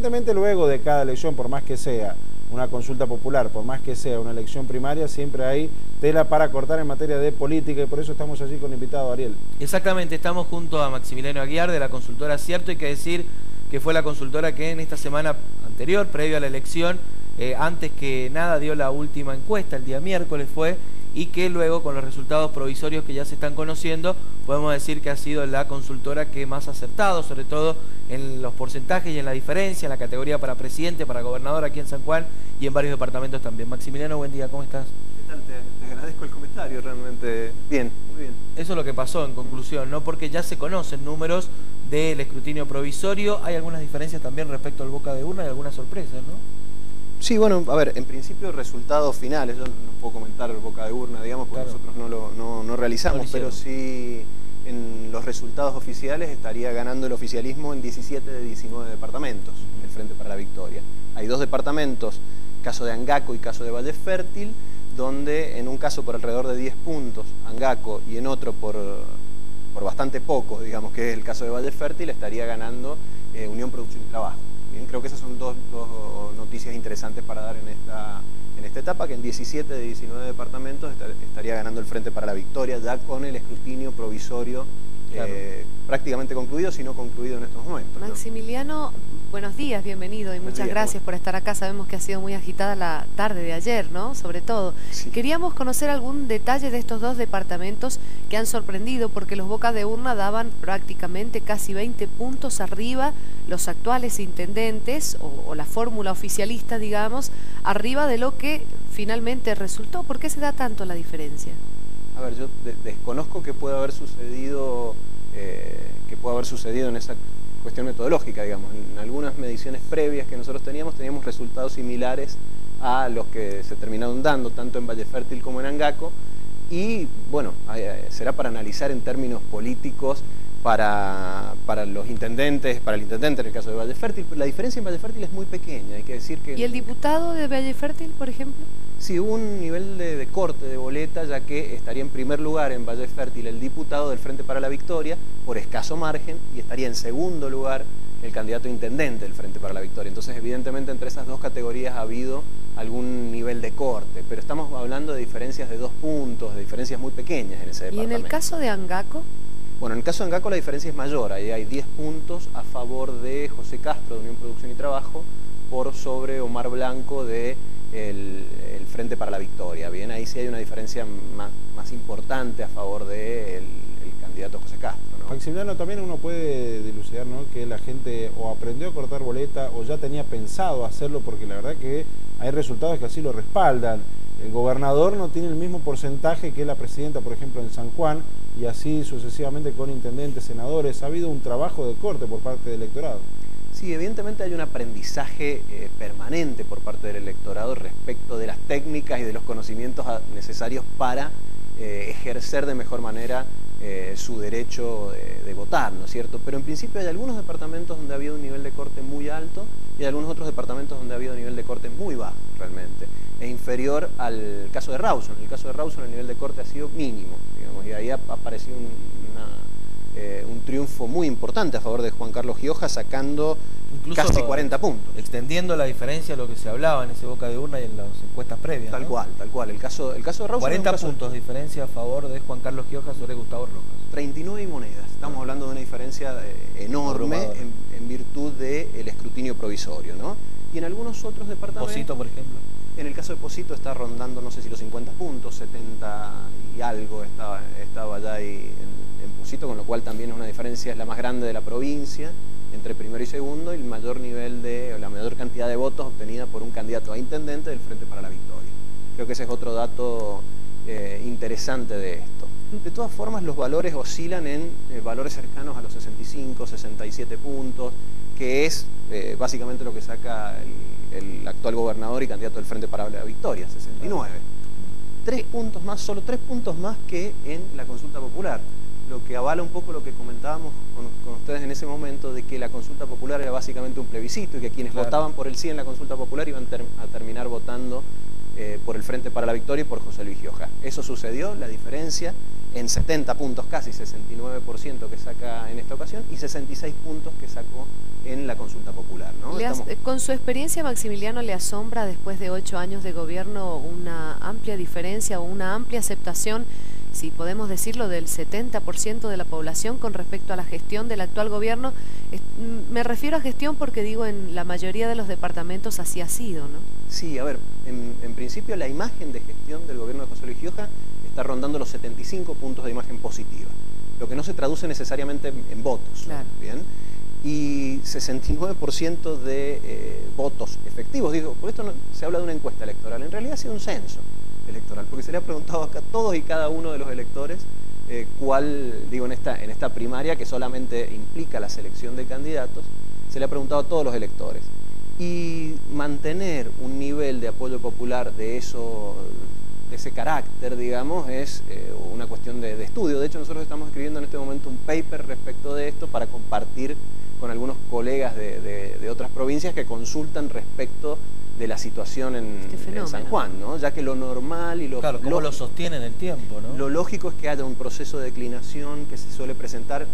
Evidentemente luego de cada elección, por más que sea una consulta popular, por más que sea una elección primaria, siempre hay tela para cortar en materia de política y por eso estamos allí con el invitado Ariel. Exactamente, estamos junto a Maximiliano Aguiar de la consultora Cierto. Hay que decir que fue la consultora que en esta semana anterior, previo a la elección, antes que nada dio la última encuesta, el día miércoles fue, y que luego con los resultados provisorios que ya se están conociendo, podemos decir que ha sido la consultora que más ha acertado, sobre todo en los porcentajes y en la diferencia, en la categoría para presidente, para gobernador aquí en San Juan y en varios departamentos también. Maximiliano, buen día, ¿cómo estás? ¿Qué tal? Te agradezco el comentario, realmente bien, muy bien. Eso es lo que pasó en conclusión, ¿no? Porque ya se conocen números del escrutinio provisorio, hay algunas diferencias también respecto al boca de urna y algunas sorpresas, ¿no? Sí, bueno, a ver, en principio resultados finales, yo no puedo comentar el boca de urna, digamos, porque claro, nosotros no realizamos, pero sí en los resultados oficiales estaría ganando el oficialismo en 17 de 19 departamentos, el Frente para la Victoria. Hay 2 departamentos, caso de Angaco y caso de Valle Fértil, donde en un caso por alrededor de 10 puntos, Angaco, y en otro por bastante poco, digamos, que es el caso de Valle Fértil, estaría ganando Unión Producción y Trabajo. Bien, creo que esas son dos noticias interesantes para dar en esta etapa, que en 17 de 19 departamentos estaría ganando el Frente para la Victoria, ya con el escrutinio provisorio claro, prácticamente concluido, si no concluido en estos momentos. Maximiliano, buenos días, bienvenido y muchas gracias por estar acá. Sabemos que ha sido muy agitada la tarde de ayer, ¿no? Sobre todo. Sí. Queríamos conocer algún detalle de estos 2 departamentos que han sorprendido, porque los bocas de urna daban prácticamente casi 20 puntos arriba los actuales intendentes, o la fórmula oficialista, digamos, arriba de lo que finalmente resultó. ¿Por qué se da tanto la diferencia? A ver, yo desconozco qué puede haber sucedido en esa cuestión metodológica, digamos. En algunas mediciones previas que nosotros teníamos resultados similares a los que se terminaron dando, tanto en Valle Fértil como en Angaco, y bueno, será para analizar en términos políticos para los intendentes, para el intendente en el caso de Valle Fértil, pero la diferencia en Valle Fértil es muy pequeña, hay que decir que... ¿Y el diputado de Valle Fértil, por ejemplo? Sí, hubo un nivel de corte de boleta, ya que estaría en primer lugar en Valle Fértil el diputado del Frente para la Victoria, por escaso margen, y estaría en segundo lugar el candidato intendente del Frente para la Victoria. Entonces, evidentemente, entre esas 2 categorías ha habido algún nivel de corte, pero estamos hablando de diferencias de 2 puntos, de diferencias muy pequeñas en ese departamento. ¿Y en el caso de Angaco? Bueno, en el caso de Angaco la diferencia es mayor, ahí hay 10 puntos a favor de José Castro de Unión Producción y Trabajo por sobre Omar Blanco de el Frente para la Victoria. Bien, ahí sí hay una diferencia más importante a favor del candidato José Castro, ¿no? Maximiliano, también uno puede dilucidar, ¿no?, que la gente o aprendió a cortar boleta o ya tenía pensado hacerlo, porque la verdad que hay resultados que así lo respaldan. El gobernador no tiene el mismo porcentaje que la presidenta, por ejemplo, en San Juan, y así sucesivamente con intendentes, senadores. Ha habido un trabajo de corte por parte del electorado. Sí, evidentemente hay un aprendizaje permanente por parte del electorado respecto de las técnicas y de los conocimientos necesarios para ejercer de mejor manera su derecho de votar, ¿no es cierto? Pero en principio hay algunos departamentos donde ha habido un nivel de corte muy alto y hay algunos otros departamentos donde ha habido un nivel de corte muy bajo, realmente. Es inferior al caso de Rawson. En el caso de Rawson el nivel de corte ha sido mínimo, digamos, y ahí ha aparecido un triunfo muy importante a favor de Juan Carlos Gioja, sacando incluso casi 40 puntos. Extendiendo la diferencia a lo que se hablaba en ese boca de urna y en las encuestas previas. Tal cual. El caso de Rawson 40 puntos de diferencia a favor de Juan Carlos Gioja sobre Gustavo Rojas. 39 y monedas. Estamos hablando de una diferencia enorme en virtud del escrutinio provisorio, ¿no? Y en algunos otros departamentos... Posito, por ejemplo. En el caso de Posito está rondando, no sé si los 50 puntos, 70 y algo estaba allá ahí en Posito, con lo cual también es una diferencia, es la más grande de la provincia, entre primero y segundo, y el mayor nivel la mayor cantidad de votos obtenida por un candidato a intendente del Frente para la Victoria. Creo que ese es otro dato interesante de esto. De todas formas, los valores oscilan en valores cercanos a los 65, 67 puntos, que es básicamente lo que saca el actual gobernador y candidato del Frente para la Victoria, 69. 3 puntos más, solo 3 puntos más que en la consulta popular, lo que avala un poco lo que comentábamos con ustedes en ese momento, de que la consulta popular era básicamente un plebiscito y que quienes votaban por el sí en la consulta popular iban a terminar votando por el Frente para la Victoria y por José Luis Gioja. Eso sucedió, la diferencia en 70 puntos casi, 69% que saca en esta ocasión y 66 puntos que sacó en la consulta popular, ¿no? Con su experiencia, Maximiliano, ¿le asombra después de 8 años de gobierno una amplia diferencia o una amplia aceptación, si podemos decirlo, del 70% de la población con respecto a la gestión del actual gobierno? Me refiero a gestión porque digo, en la mayoría de los departamentos así ha sido, ¿no? Sí, a ver, en principio la imagen de gestión del gobierno de José Luis Gioja está rondando los 75 puntos de imagen positiva, lo que no se traduce necesariamente en votos, claro. ¿Bien? Y 69% de votos efectivos, digo, por esto no, se habla de una encuesta electoral, en realidad ha sido un censo electoral, porque se le ha preguntado acá a todos y cada uno de los electores cuál, digo, en esta primaria que solamente implica la selección de candidatos, se le ha preguntado a todos los electores. Y mantener un nivel de apoyo popular de ese carácter, digamos, es una cuestión de estudio. De hecho, nosotros estamos escribiendo en este momento un paper respecto de esto para compartir con algunos colegas de otras provincias que consultan respecto de la situación en San Juan, ¿no? Ya que lo normal y claro, ¿cómo lo sostiene en el tiempo, ¿no? Lo lógico es que haya un proceso de declinación que se suele presentar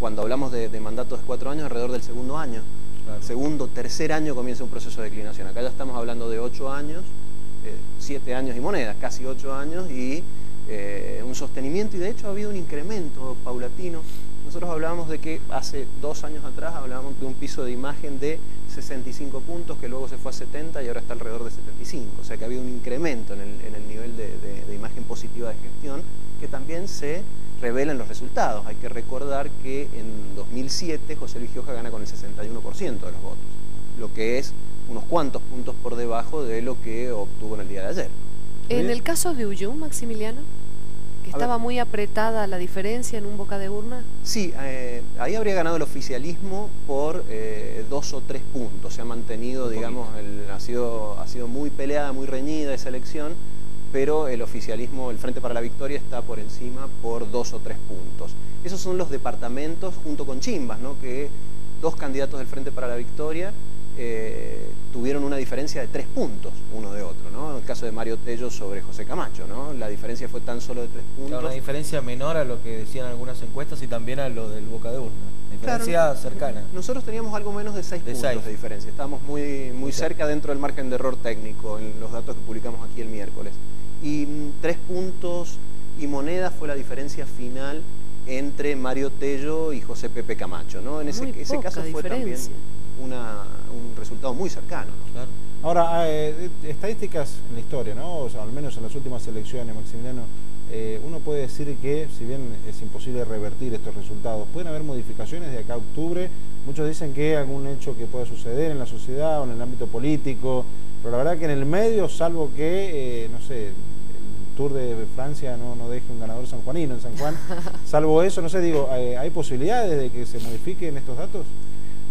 cuando hablamos de mandatos de 4 años alrededor del segundo año. Claro. Segundo, tercer año comienza un proceso de declinación. Acá ya estamos hablando de 8 años, 7 años y monedas, casi 8 años y un sostenimiento, y de hecho ha habido un incremento paulatino. Nosotros hablábamos de que hace 2 años atrás hablábamos de un piso de imagen de 65 puntos que luego se fue a 70 y ahora está alrededor de 75. O sea que ha habido un incremento en el nivel de imagen positiva de gestión que también se revela en los resultados. Hay que recordar que en 2007 José Luis Gioja gana con el 61% de los votos, lo que es unos cuantos puntos por debajo de lo que obtuvo en el día de ayer. En el caso de Ullum, Maximiliano, que estaba muy apretada la diferencia en un boca de urna. Sí, ahí habría ganado el oficialismo por 2 o 3 puntos. Se ha mantenido, digamos, ha sido muy peleada, muy reñida esa elección, pero el oficialismo, el Frente para la Victoria, está por encima por 2 o 3 puntos. Esos son los departamentos junto con Chimbas, ¿no? Que 2 candidatos del Frente para la Victoria tuvieron una diferencia de 3 puntos uno de otro, ¿no? En el caso de Mario Tello sobre José Camacho, ¿no? La diferencia fue tan solo de 3 puntos. Claro, una diferencia menor a lo que decían algunas encuestas y también a lo del boca de urna. Diferencia claro, cercana. Nosotros teníamos algo menos de 6 puntos de diferencia. Estábamos muy cerca dentro del margen de error técnico en los datos que publicamos aquí el miércoles. Y 3 puntos y moneda fue la diferencia final entre Mario Tello y José Pepe Camacho, ¿no? En ese caso fue también un resultado muy cercano, ¿no? Claro. Ahora, estadísticas en la historia, ¿no? O sea, al menos en las últimas elecciones, Maximiliano, uno puede decir que, si bien es imposible revertir estos resultados, pueden haber modificaciones de acá a octubre. Muchos dicen que algún hecho que pueda suceder en la sociedad o en el ámbito político, pero la verdad que en el medio, salvo que, no sé, el Tour de Francia no deje un ganador sanjuanino en San Juan, salvo eso, no sé, digo, ¿hay posibilidades de que se modifiquen estos datos?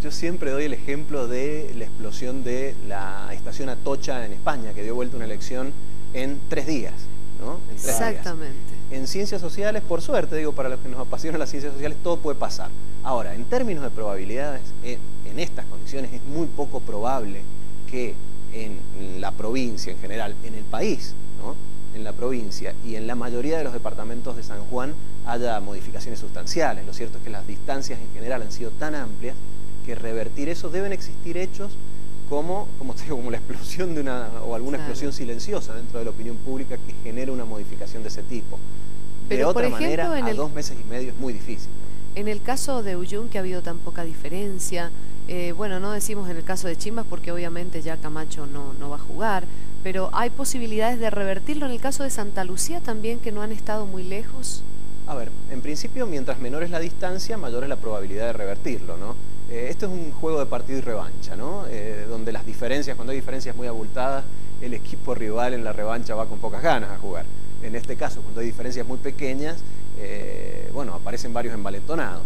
Yo siempre doy el ejemplo de la explosión de la estación Atocha en España, que dio vuelta una elección en 3 días, ¿no? En 3 Exactamente. días. En ciencias sociales, por suerte, digo, para los que nos apasionan las ciencias sociales, todo puede pasar. Ahora, en términos de probabilidades, en estas condiciones es muy poco probable que en la provincia en general, en el país, ¿no? En la provincia y en la mayoría de los departamentos de San Juan haya modificaciones sustanciales. Lo cierto es que las distancias en general han sido tan amplias que revertir eso deben existir hechos como la explosión de alguna explosión silenciosa dentro de la opinión pública que genere una modificación de ese tipo. Pero de otra manera, a 2 meses y medio es muy difícil, ¿no? En el caso de Ullum, que ha habido tan poca diferencia, bueno, no decimos en el caso de Chimbas porque obviamente ya Camacho no va a jugar, pero ¿hay posibilidades de revertirlo en el caso de Santa Lucía también, que no han estado muy lejos? A ver, en principio, mientras menor es la distancia, mayor es la probabilidad de revertirlo, ¿no? Esto es un juego de partido y revancha, ¿no? Donde las diferencias, cuando hay diferencias muy abultadas, el equipo rival en la revancha va con pocas ganas a jugar. En este caso, cuando hay diferencias muy pequeñas, bueno, aparecen varios envalentonados.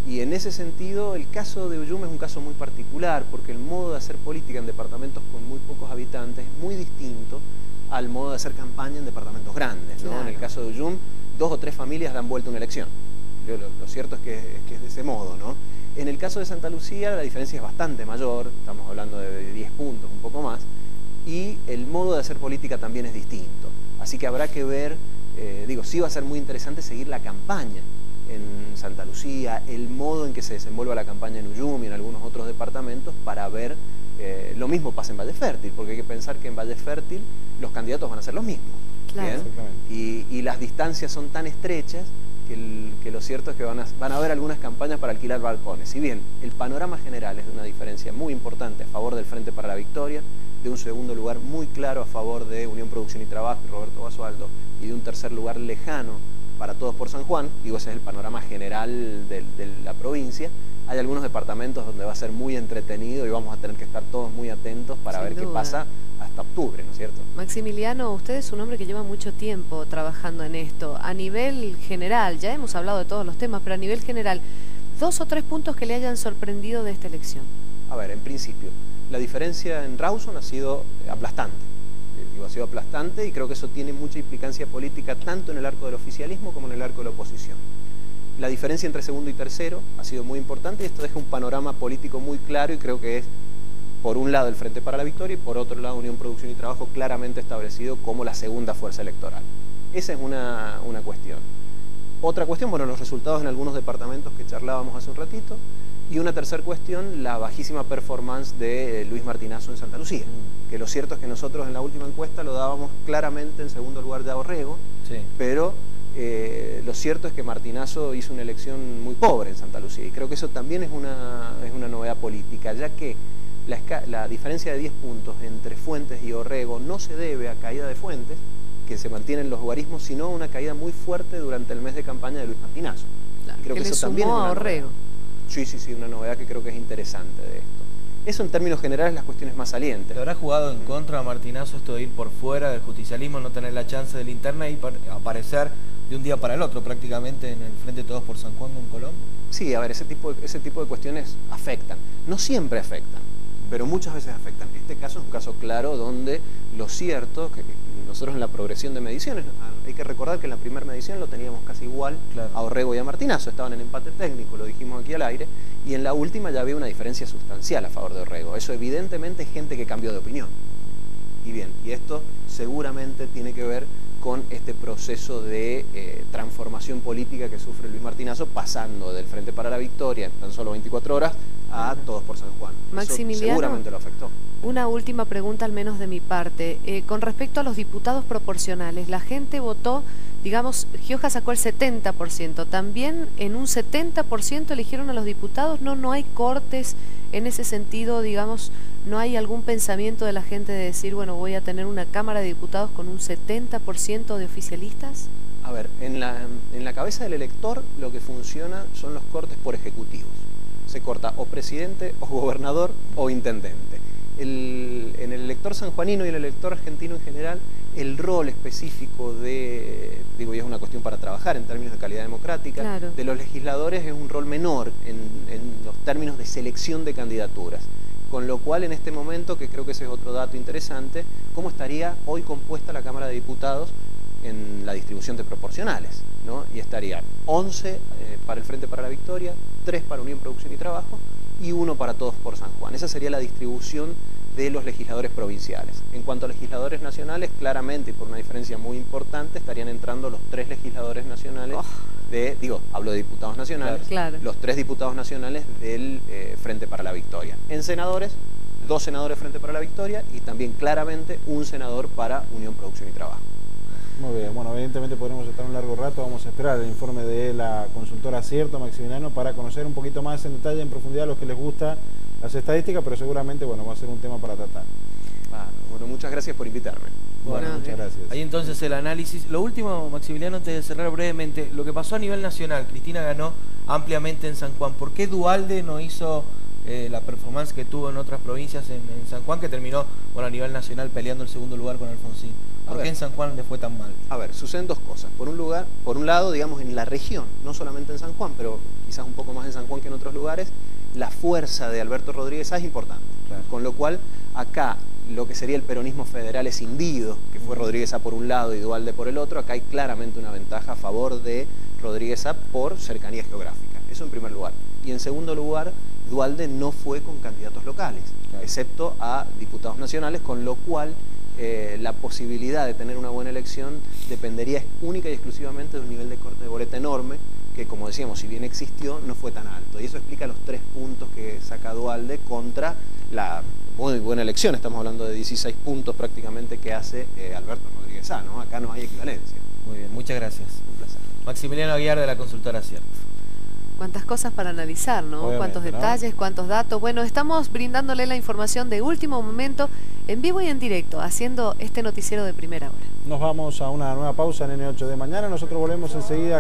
Y en ese sentido, el caso de Ullum es un caso muy particular, porque el modo de hacer política en departamentos con muy pocos habitantes es muy distinto al modo de hacer campaña en departamentos grandes, ¿no? Claro. En el caso de Ullum, 2 o 3 familias dan vuelta una elección. Lo cierto es que es de ese modo, ¿no? En el caso de Santa Lucía la diferencia es bastante mayor, estamos hablando de 10 puntos, un poco más, y el modo de hacer política también es distinto. Así que habrá que ver sí va a ser muy interesante seguir la campaña en Santa Lucía, el modo en que se desenvuelva la campaña en Uyumi y en algunos otros departamentos para ver, lo mismo pasa en Valle Fértil, porque hay que pensar que en Valle Fértil los candidatos van a ser los mismos. Claro. Y las distancias son tan estrechas que lo cierto es que van a haber algunas campañas para alquilar balcones. Si bien el panorama general es de una diferencia muy importante a favor del Frente para la Victoria, de un segundo lugar muy claro a favor de Unión Producción y Trabajo y Roberto Basualdo, y de un tercer lugar lejano para Todos por San Juan, ese es el panorama general de la provincia. Hay algunos departamentos donde va a ser muy entretenido y vamos a tener que estar todos muy atentos para ver qué pasa hasta octubre, ¿no es cierto? Maximiliano, usted es un hombre que lleva mucho tiempo trabajando en esto. A nivel general, ya hemos hablado de todos los temas, pero a nivel general, 2 o 3 puntos que le hayan sorprendido de esta elección. A ver, en principio, la diferencia en Rawson ha sido aplastante. Ha sido aplastante y creo que eso tiene mucha implicancia política tanto en el arco del oficialismo como en el arco de la oposición. La diferencia entre segundo y tercero ha sido muy importante y esto deja un panorama político muy claro y creo que es, por un lado, el Frente para la Victoria y por otro lado, Unión Producción y Trabajo claramente establecido como la segunda fuerza electoral. Esa es una cuestión. Otra cuestión, bueno, los resultados en algunos departamentos que charlábamos hace un ratito. Y una tercera cuestión, la bajísima performance de Luis Martinazo en Santa Lucía. Que lo cierto es que nosotros en la última encuesta lo dábamos claramente en segundo lugar de Orrego, sí. Pero lo cierto es que Martinazo hizo una elección muy pobre en Santa Lucía. Y creo que eso también es una novedad política, ya que la diferencia de 10 puntos entre Fuentes y Orrego no se debe a caída de Fuentes, que se mantienen los guarismos, sino a una caída muy fuerte durante el mes de campaña de Luis Martinazo. Claro, creo que eso también es una Orrego. Sí, una novedad que creo que es interesante de esto. Eso en términos generales las cuestiones más salientes. ¿Te habrá jugado en contra a Martinazo esto de ir por fuera del justicialismo, no tener la chance de linterna y aparecer de un día para el otro prácticamente en el Frente Todos por San Juan con Colombo? Sí, a ver, ese tipo de cuestiones afectan. No siempre afectan, pero muchas veces afectan. Este caso es un caso claro donde lo cierto, que nosotros en la progresión de mediciones, hay que recordar que en la primera medición lo teníamos casi igual, claro, a Orrego y a Martinazo, estaban en empate técnico, lo dijimos aquí al aire, y en la última ya había una diferencia sustancial a favor de Orrego. Eso evidentemente es gente que cambió de opinión. Y bien, y esto seguramente tiene que ver con este proceso de transformación política que sufre Luis Martinazo, pasando del Frente para la Victoria en tan solo 24 horas a Todos por San Juan. Maximiliano, eso seguramente lo afectó. Una última pregunta, al menos de mi parte. Con respecto a los diputados proporcionales, la gente votó, digamos, Gioja sacó el 70%. ¿También en un 70% eligieron a los diputados? No hay cortes en ese sentido, digamos, no hay algún pensamiento de la gente de decir, bueno, voy a tener una Cámara de Diputados con un 70% de oficialistas. A ver, en la cabeza del elector lo que funciona son los cortes por ejecutivos. Se corta o presidente, o gobernador, o intendente. En el elector sanjuanino y el elector argentino en general, el rol específico de, digo, y es una cuestión para trabajar en términos de calidad democrática, claro, de los legisladores es un rol menor en los términos de selección de candidaturas. Con lo cual, en este momento, que creo que ese es otro dato interesante, ¿cómo estaría hoy compuesta la Cámara de Diputados en la distribución de proporcionales, ¿no? Y estaría 11 para el Frente para la Victoria, 3 para Unión Producción y Trabajo y 1 para Todos por San Juan. Esa sería la distribución de los legisladores provinciales. En cuanto a legisladores nacionales, claramente y por una diferencia muy importante, estarían entrando los 3 legisladores nacionales hablo de diputados nacionales, claro, los 3 diputados nacionales del Frente para la Victoria. En senadores, 2 senadores Frente para la Victoria y también claramente un senador para Unión Producción y Trabajo. Muy bien, bueno, evidentemente podremos estar un largo rato, vamos a esperar el informe de la consultora Cierto, Maximiliano, para conocer un poquito más en detalle, en profundidad, a los que les gusta las estadísticas, pero seguramente, bueno, va a ser un tema para tratar. Bueno, muchas gracias por invitarme. Bueno, muchas gracias. Ahí entonces el análisis. Lo último, Maximiliano, antes de cerrar brevemente, lo que pasó a nivel nacional, Cristina ganó ampliamente en San Juan. ¿Por qué Duhalde no hizo la performance que tuvo en otras provincias en San Juan, que terminó a nivel nacional peleando el segundo lugar con Alfonsín? ¿Por qué en San Juan le fue tan mal? A ver, suceden dos cosas. Por un lado, digamos, en la región, no solamente en San Juan, pero quizás un poco más en San Juan que en otros lugares, la fuerza de Alberto Rodríguez es importante. Claro. Con lo cual, acá, lo que sería el peronismo federal escindido, que fue Rodríguez A por un lado y Duhalde por el otro, acá hay claramente una ventaja a favor de Rodríguez A por cercanía geográfica. Eso en primer lugar. Y en segundo lugar, Duhalde no fue con candidatos locales, claro, excepto a diputados nacionales, con lo cual la posibilidad de tener una buena elección dependería única y exclusivamente de un nivel de corte de boleta enorme, que como decíamos, si bien existió, no fue tan alto. Y eso explica los 3 puntos que saca Duhalde contra la muy buena elección. Estamos hablando de 16 puntos prácticamente que hace Alberto Rodríguez Sá, ¿no? Acá no hay equivalencia. Muy bien, muchas gracias. Un placer. Maximiliano Aguiar, de la consultora Cierto. Cuántas cosas para analizar, ¿no? Obviamente, cuántos detalles, cuántos datos. Bueno, estamos brindándole la información de último momento, en vivo y en directo, haciendo este noticiero de primera hora. Nos vamos a una nueva pausa en N8 de mañana. Nosotros volvemos enseguida.